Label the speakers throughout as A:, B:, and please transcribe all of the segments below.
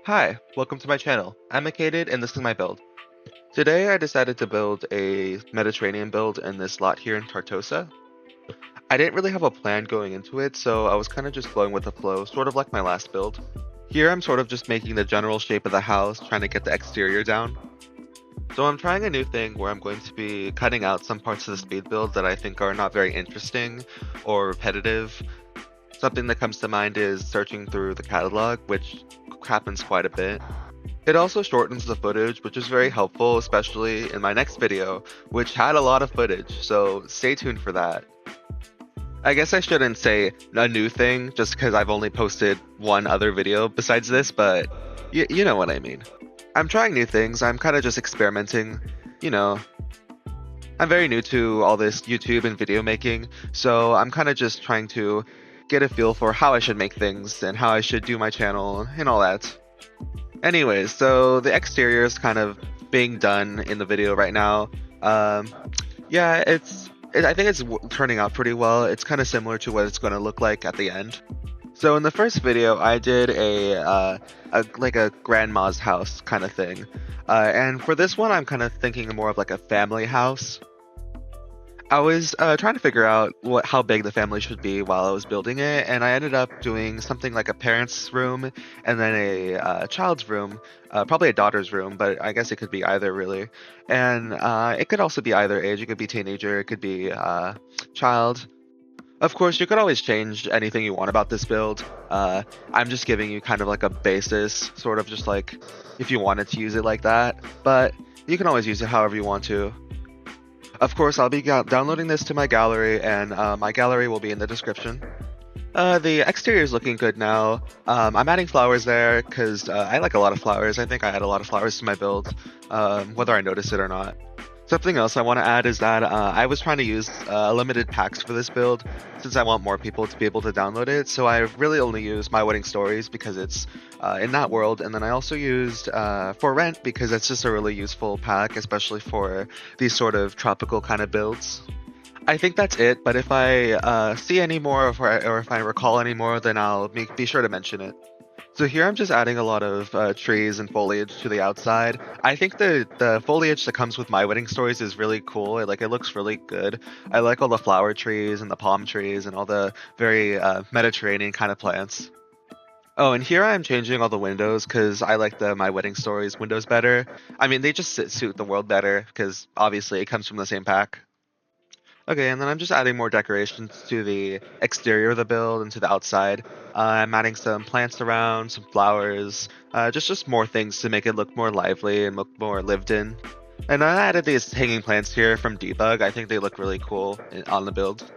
A: Hi, welcome to my channel. I'm ACated and this is my build. Today I decided to build a Mediterranean build in this lot here in Tartosa. I didn't really have a plan going into it, so I was kind of just going with the flow, sort of like my last build. Here I'm sort of just making the general shape of the house, trying to get the exterior down. So I'm trying a new thing where I'm going to be cutting out some parts of the speed build that I think are not very interesting or repetitive. Something that comes to mind is searching through the catalog, which happens quite a bit. It also shortens the footage, which is very helpful, especially in my next video, which had a lot of footage, so stay tuned for that. I guess I shouldn't say a new thing, just because I've only posted one other video besides this, but you know what I mean. I'm trying new things, I'm kind of just experimenting, you know. I'm very new to all this YouTube and video making, so I'm kind of just trying to get a feel for how I should make things and how I should do my channel and all that. Anyways, so the exterior is kind of being done in the video right now. Yeah, I think it's turning out pretty well. It's kind of similar to what it's going to look like at the end. So in the first video, I did like a grandma's house kind of thing. And for this one, I'm kind of thinking more of like a family house. I was trying to figure out how big the family should be while I was building it, and I ended up doing something like a parent's room and then a child's room, probably a daughter's room, but I guess it could be either really. And it could also be either age. It could be teenager, it could be child. Of course, you could always change anything you want about this build. I'm just giving you kind of like a basis, sort of just like if you wanted to use it like that, but you can always use it however you want to. Of course, I'll be downloading this to my gallery, and my gallery will be in the description. The exterior is looking good now. I'm adding flowers there because I like a lot of flowers. I think I add a lot of flowers to my build, whether I notice it or not. Something else I want to add is that I was trying to use limited packs for this build since I want more people to be able to download it. So I really only used My Wedding Stories because it's in that world, and then I also used For Rent because it's just a really useful pack, especially for these sort of tropical kind of builds. I think that's it, but if I see any more or if I recall any more, then I'll be sure to mention it. So here I'm just adding a lot of trees and foliage to the outside. I think the foliage that comes with My Wedding Stories is really cool. It looks really good. I like all the flower trees and the palm trees and all the very Mediterranean kind of plants. Oh, and here I'm changing all the windows because I like the My Wedding Stories windows better. I mean, they just suit the world better because obviously it comes from the same pack. Okay, and then I'm just adding more decorations to the exterior of the build and to the outside. I'm adding some plants around, some flowers, just more things to make it look more lively and look more lived in. And I added these hanging plants here from Debug. I think they look really cool on the build.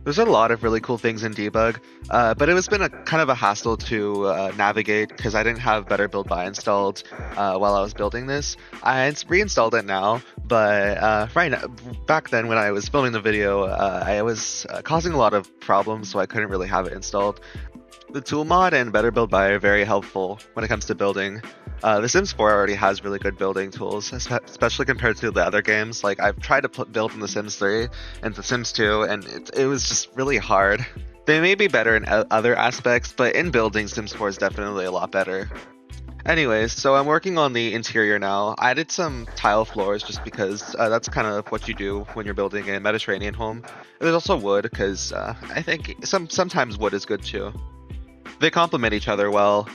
A: There's a lot of really cool things in Debug, but it has been a kind of a hassle to navigate because I didn't have Better Build By installed while I was building this. I reinstalled it now, but right now, back then when I was filming the video, I was causing a lot of problems, so I couldn't really have it installed. The tool mod and Better Build By are very helpful when it comes to building. The Sims 4 already has really good building tools, especially compared to the other games. Like, I've tried to build in The Sims 3 and The Sims 2, and it was just really hard. They may be better in other aspects, but in building, Sims 4 is definitely a lot better. Anyways, so I'm working on the interior now. I added some tile floors just because that's kind of what you do when you're building a Mediterranean home. There's also wood, because I think sometimes wood is good too. They complement each other well.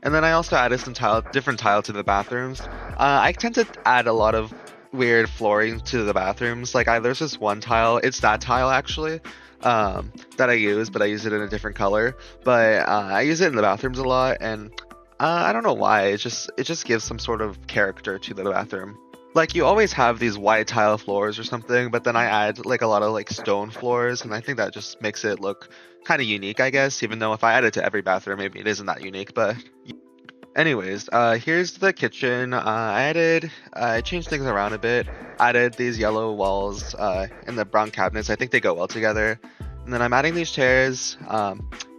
A: And then I also added some different tile to the bathrooms. I tend to add a lot of weird flooring to the bathrooms. Like there's this one tile, it's that tile actually, that I use, but I use it in a different color. But I use it in the bathrooms a lot, and I don't know why. It just gives some sort of character to the bathroom. Like you always have these white tile floors or something, but then I add like a lot of like stone floors, and I think that just makes it look kind of unique, I guess, even though if I add it to every bathroom, maybe it isn't that unique, but anyways, here's the kitchen. I changed things around a bit, added these yellow walls and the brown cabinets. I think they go well together. And then I'm adding these chairs.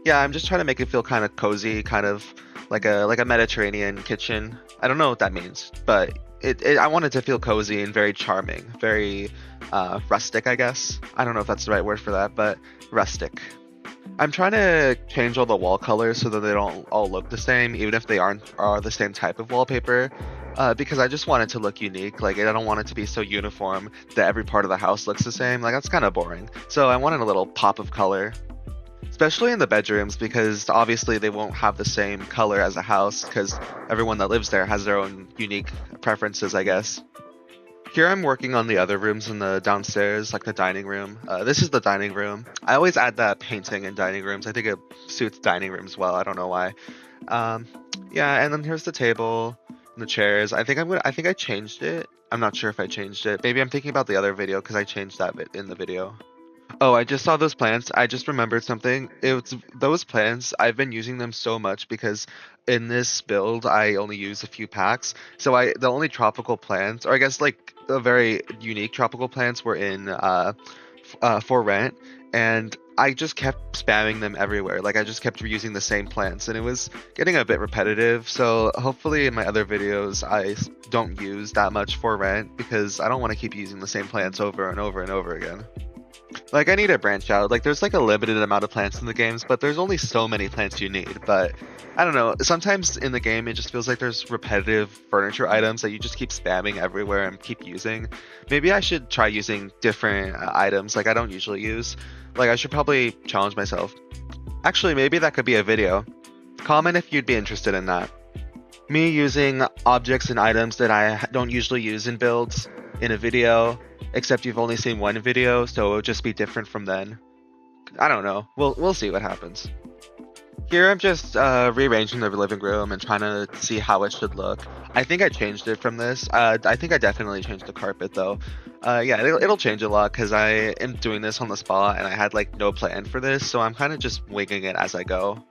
A: Yeah, I'm just trying to make it feel kind of cozy, kind of like a Mediterranean kitchen. I don't know what that means, but I want it to feel cozy and very charming, very rustic, I guess. I don't know if that's the right word for that, but rustic. I'm trying to change all the wall colors so that they don't all look the same, even if they are the same type of wallpaper. Because I just want it to look unique. Like I don't want it to be so uniform that every part of the house looks the same. Like that's kind of boring. So I wanted a little pop of color, especially in the bedrooms, because obviously they won't have the same color as a house because everyone that lives there has their own unique preferences, I guess. Here I'm working on the other rooms in the downstairs, like the dining room. This is the dining room. I always add that painting in dining rooms. I think it suits dining rooms well. I don't know why. Um, yeah, and then here's the table and the chairs. I think I changed it. I'm not sure if I changed it. Maybe I'm thinking about the other video because I changed that bit in the video. Oh, I just saw those plants. I just remembered something. It's those plants. I've been using them so much because in this build I only use a few packs. So the only tropical plants, or I guess like the very unique tropical plants, were in for rent, and I just kept spamming them everywhere. Like I just kept reusing the same plants, and it was getting a bit repetitive. So hopefully in my other videos I don't use that much for rent because I don't want to keep using the same plants over and over and over again. Like I need to branch out. Like there's like a limited amount of plants in the games, but there's only so many plants you need. But I don't know. Sometimes in the game it just feels like there's repetitive furniture items that you just keep spamming everywhere and keep using. Maybe I should try using different items like I don't usually use. Like I should probably challenge myself. Actually, maybe that could be a video. Comment if you'd be interested in that. Me using objects and items that I don't usually use in builds in a video, except you've only seen one video, so it'll just be different from then. I don't know. We'll see what happens. Here I'm just rearranging the living room and trying to see how it should look. I think I changed it from this. I think I definitely changed the carpet though. Yeah, it'll change a lot because I am doing this on the spot and I had like no plan for this, so I'm kind of just winging it as I go.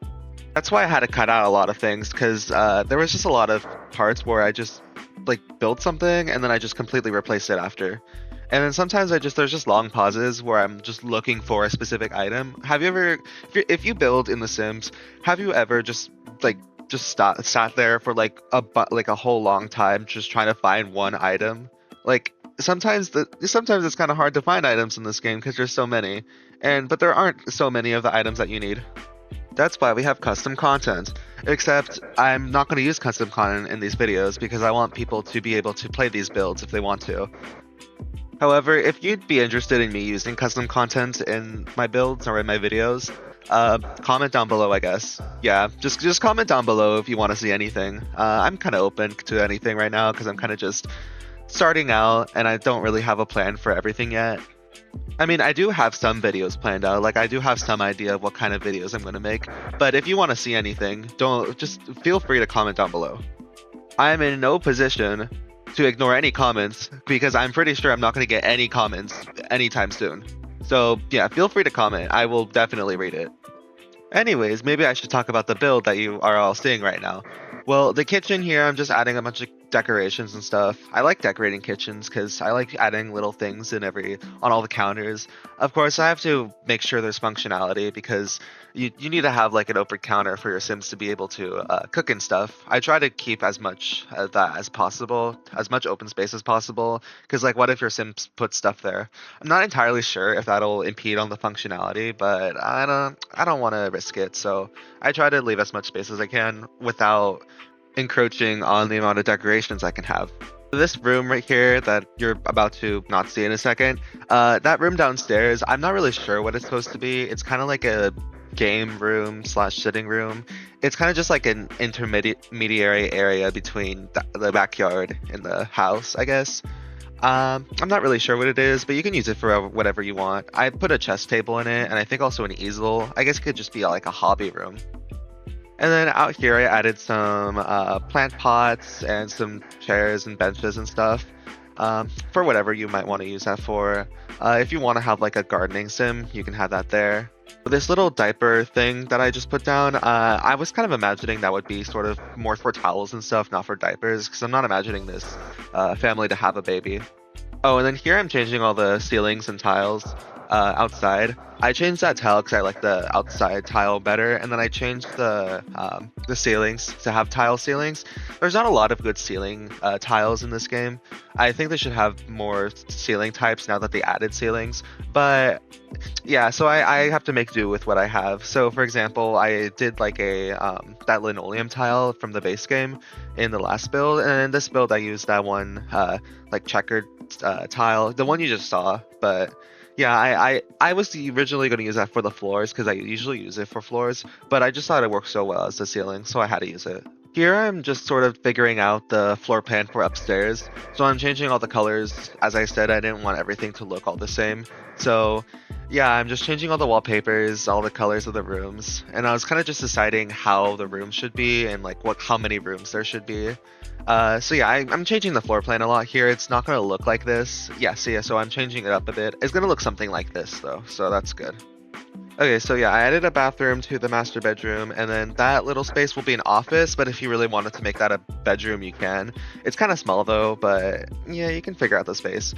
A: That's why I had to cut out a lot of things because there was just a lot of parts where I just like built something and then I just completely replaced it after. And then sometimes there's just long pauses where I'm just looking for a specific item. Have you ever, if you build in The Sims, have you ever just sat there for like a whole long time just trying to find one item? Like sometimes it's kind of hard to find items in this game because there's so many, but there aren't so many of the items that you need. That's why we have custom content. Except I'm not going to use custom content in these videos because I want people to be able to play these builds if they want to. However, if you'd be interested in me using custom content in my builds or in my videos, comment down below, I guess. Yeah, just comment down below if you want to see anything. I'm kind of open to anything right now because I'm kind of just starting out and I don't really have a plan for everything yet. I mean, I do have some videos planned out, like I do have some idea of what kind of videos I'm going to make, but if you want to see anything, just feel free to comment down below. I am in no position to ignore any comments because I'm pretty sure I'm not going to get any comments anytime soon. So yeah, feel free to comment. I will definitely read it. Anyways, maybe I should talk about the build that you are all seeing right now. Well, the kitchen here, I'm just adding a bunch of decorations and stuff. I like decorating kitchens because I like adding little things on all the counters. Of course, I have to make sure there's functionality because you need to have like an open counter for your Sims to be able to cook and stuff. I try to keep as much of that as possible, as much open space as possible, because like what if your Sims put stuff there? I'm not entirely sure if that'll impede on the functionality, but I don't want to risk it, so I try to leave as much space as I can without encroaching on the amount of decorations I can have. This room right here that you're about to not see in a second, that room downstairs, I'm not really sure what it's supposed to be. It's kind of like a game room / sitting room. It's kind of just like an intermediary area between the backyard and the house, I guess. I'm not really sure what it is, but you can use it for whatever you want. I put a chess table in it, and I think also an easel. I guess it could just be like a hobby room. And then out here I added some plant pots and some chairs and benches and stuff for whatever you might want to use that for. If you want to have like a gardening sim, you can have that there. This little diaper thing that I just put down, I was kind of imagining that would be sort of more for towels and stuff, not for diapers, because I'm not imagining this family to have a baby. Oh, and then here I'm changing all the ceilings and tiles. outside. I changed that tile because I like the outside tile better, and then I changed the ceilings to have tile ceilings. There's not a lot of good ceiling tiles in this game. I think they should have more ceiling types now that they added ceilings. But yeah, so I have to make do with what I have. So for example, I did like a that linoleum tile from the base game in the last build, and in this build I used that one like checkered tile, the one you just saw. But yeah, I was originally going to use that for the floors because I usually use it for floors, but I just thought it worked so well as the ceiling, so I had to use it. Here I'm just sort of figuring out the floor plan for upstairs. So I'm changing all the colors. As I said, I didn't want everything to look all the same. So yeah, I'm just changing all the wallpapers, all the colors of the rooms, and I was kind of just deciding how the room should be and like how many rooms there should be. So yeah, I'm changing the floor plan a lot here. It's not gonna look like this. Yeah, so I'm changing it up a bit. It's gonna look something like this though, so that's good. Okay, so yeah, I added a bathroom to the master bedroom, and then that little space will be an office, but if you really wanted to make that a bedroom, you can. It's kind of small though, but yeah, you can figure out the space.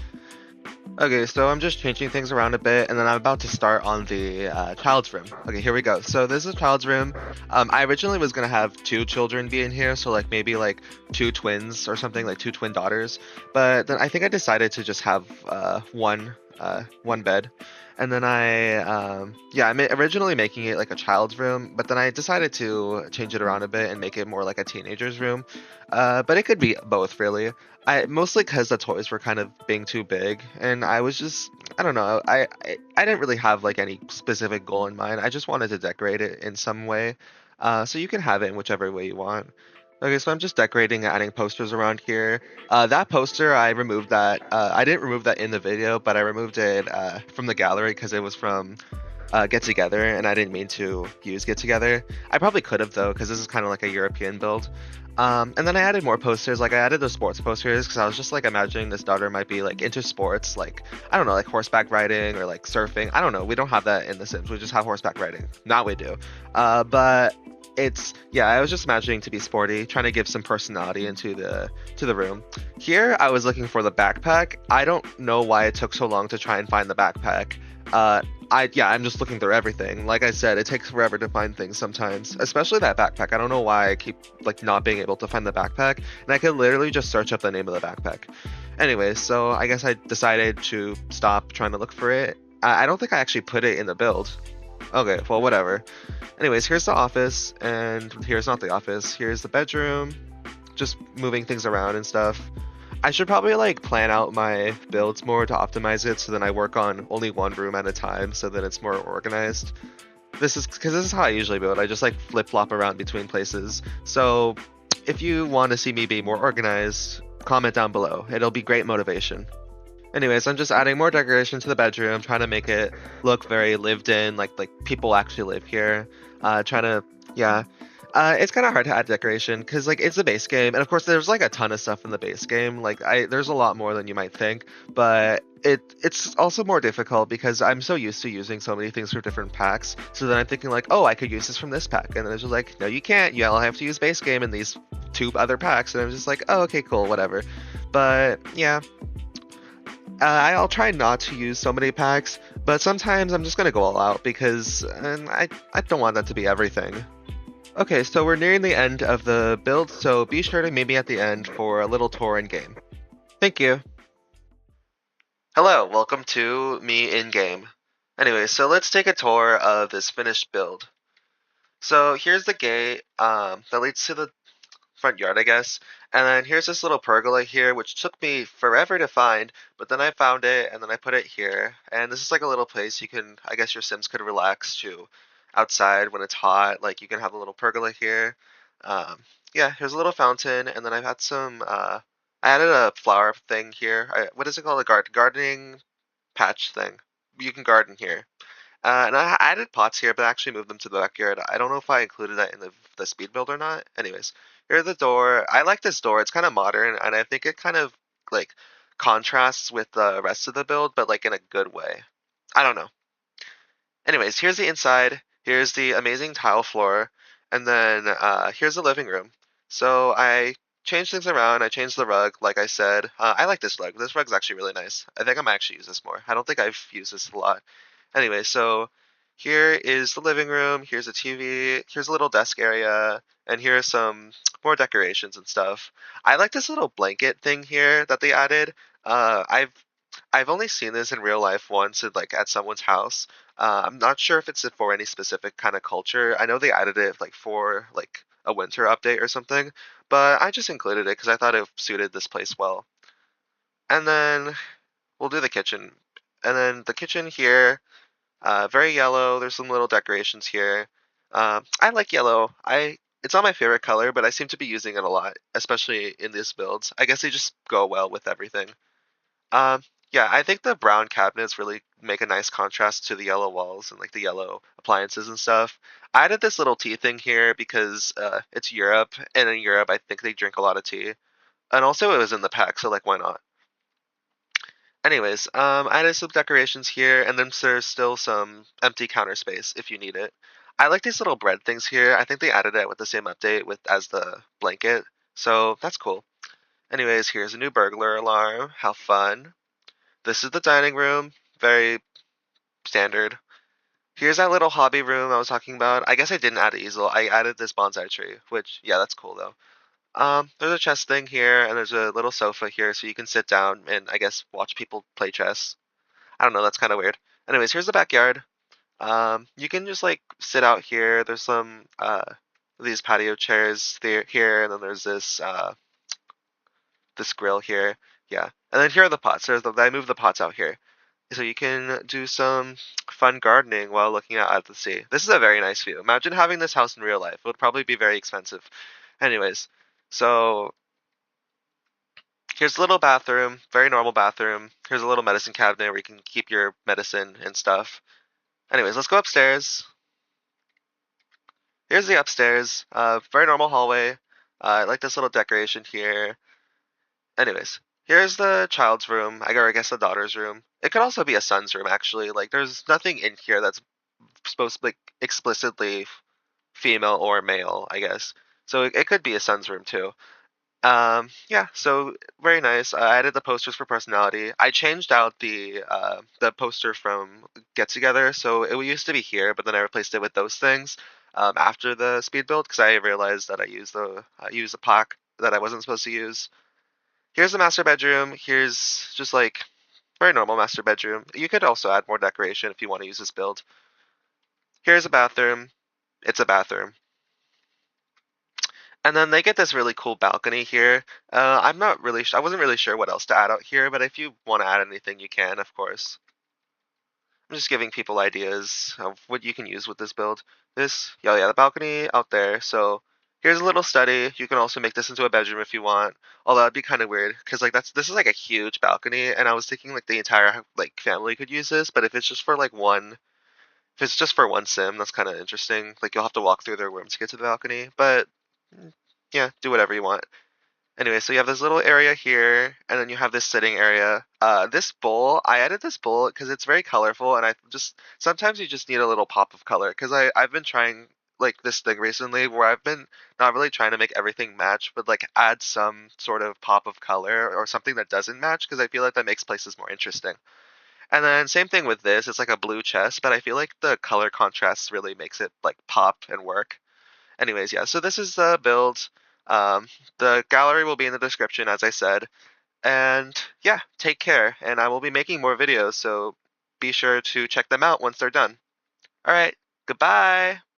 A: Okay, so I'm just changing things around a bit, and then I'm about to start on the child's room. Okay, here we go. So this is child's room. I originally was gonna have two children be in here, so like maybe like two twins or something, like two twin daughters. But then I think I decided to just have one bed. And then yeah, I'm originally making it like a child's room, but then I decided to change it around a bit and make it more like a teenager's room. But it could be both really. I mostly because the toys were kind of being too big, and I was just I don't know. I didn't really have like any specific goal in mind. I just wanted to decorate it in some way. So you can have it in whichever way you want. Okay, so I'm just decorating and adding posters around here. That poster, I removed that. I didn't remove that in the video, but I removed it from the gallery because it was from Get Together, and I didn't mean to use Get Together. I probably could have though, because this is kind of like a European build. And then I added more posters, like I added the sports posters because I was just like imagining this daughter might be like into sports, like I don't know, like horseback riding or like surfing. I don't know. We don't have that in The Sims. We just have horseback riding. Now we do. But it's yeah, I was just imagining to be sporty, trying to give some personality into the room. Here, I was looking for the backpack. I don't know why it took so long to try and find the backpack. I'm just looking through everything. Like I said, it takes forever to find things sometimes, especially that backpack. I don't know why I keep like not being able to find the backpack, and I could literally just search up the name of the backpack. Anyways, so I guess I decided to stop trying to look for it. I don't think I actually put it in the build. Okay, well, whatever. Anyways, here's the office, and here's not the office. Here's the bedroom, just moving things around and stuff. I should probably like plan out my builds more to optimize it so then I work on only one room at a time so that it's more organized. This is because this is how I usually build. I just like flip flop around between places. So if you want to see me be more organized, comment down below. It'll be great motivation. Anyways, I'm just adding more decoration to the bedroom, trying to make it look very lived in, like people actually live here. Trying to yeah. It's kind of hard to add decoration because like it's a base game, and of course there's like a ton of stuff in the base game. Like there's a lot more than you might think, but it's also more difficult because I'm so used to using so many things from different packs. So then I'm thinking like, oh, I could use this from this pack, and then it's just like, no, you can't. You all have to use base game in these two other packs, and I'm just like, oh, okay, cool, whatever. But yeah, I'll try not to use so many packs, but sometimes I'm just gonna go all out because I don't want that to be everything. Okay, so we're nearing the end of the build, so be sure to meet me at the end for a little tour in game. Thank you. Hello, welcome to me in game. Anyway, so let's take a tour of this finished build. So here's the gate that leads to the front yard, I guess. And then here's this little pergola here, which took me forever to find, but then I found it and then I put it here. And this is like a little place you can, I guess your Sims could relax to outside when it's hot. Like you can have a little pergola here. Yeah, here's a little fountain, and then I've had some. I added a flower thing here. What is it called? A gardening patch thing. You can garden here. And I added pots here, but I actually moved them to the backyard. I don't know if I included that in the speed build or not. Anyways, here's the door. I like this door. It's kind of modern, and I think it kind of like contrasts with the rest of the build, but like in a good way. I don't know. Anyways, here's the inside. Here's the amazing tile floor, and then here's the living room. So I changed things around. I changed the rug, like I said. I like this rug. This rug's actually really nice. I think I might actually use this more. I don't think I've used this a lot. Anyway, so here is the living room. Here's a TV. Here's a little desk area, and here are some more decorations and stuff. I like this little blanket thing here that they added. I've only seen this in real life once, at someone's house. I'm not sure if it's for any specific kind of culture. I know they added it for a winter update or something, but I just included it because I thought it suited this place well. And then we'll do the kitchen. And then the kitchen here, very yellow. There's some little decorations here. I like yellow. I It's not my favorite color, but I seem to be using it a lot, especially in these builds. I guess they just go well with everything. Um, yeah, I think the brown cabinets really make a nice contrast to the yellow walls and like the yellow appliances and stuff. I added this little tea thing here because it's Europe, and in Europe I think they drink a lot of tea. And also it was in the pack, so like why not? Anyways, I added some decorations here, and then there's still some empty counter space if you need it. I like these little bread things here. I think they added it with the same update with as the blanket, so that's cool. Anyways, here's a new burglar alarm. How fun! This is the dining room, very standard. Here's that little hobby room I was talking about. I guess I didn't add an easel. I added this bonsai tree, which yeah, that's cool though. There's a chess thing here, and there's a little sofa here, so you can sit down and I guess watch people play chess. I don't know, that's kind of weird. Anyways, here's the backyard. You can just like sit out here. There's some these patio chairs there here, and then there's this grill here. Yeah, and then here are the pots. I moved the pots out here, so you can do some fun gardening while looking out at the sea. This is a very nice view. Imagine having this house in real life. It would probably be very expensive. Anyways, so here's a little bathroom, very normal bathroom. Here's a little medicine cabinet where you can keep your medicine and stuff. Anyways, let's go upstairs. Here's the upstairs. Very normal hallway. I like this little decoration here. Anyways, here's the child's room. I guess the daughter's room. It could also be a son's room, actually. Like, there's nothing in here that's supposed to be explicitly female or male, I guess. So it could be a son's room too. Yeah, so very nice. I added the posters for personality. I changed out the poster from Get Together, so it used to be here, but then I replaced it with those things after the speed build because I realized that I used a pack that I wasn't supposed to use. Here's the master bedroom. Here's just like very normal master bedroom. You could also add more decoration if you want to use this build. Here's a bathroom. It's a bathroom. And then they get this really cool balcony here. I'm not really, I wasn't really sure what else to add out here, but if you want to add anything, you can, of course. I'm just giving people ideas of what you can use with this build. Yeah, the balcony out there. So here's a little study. You can also make this into a bedroom if you want. Although that'd be kind of weird because like this is like a huge balcony, and I was thinking like the entire like family could use this, but if it's just for like one. If it's just for one sim, that's kind of interesting. Like you'll have to walk through their room to get to the balcony, but mm, yeah, do whatever you want. Anyway, so you have this little area here, and then you have this sitting area. This bowl, I added this bowl because it's very colorful, and I just sometimes you just need a little pop of color. Because I've been trying like this thing recently where I've been not really trying to make everything match, but like add some sort of pop of color or something that doesn't match because I feel like that makes places more interesting. And then same thing with this, it's like a blue chest, but I feel like the color contrast really makes it like pop and work. Anyways, yeah, so this is the build. The gallery will be in the description, as I said. And yeah, take care. And I will be making more videos, so be sure to check them out once they're done. All right, goodbye.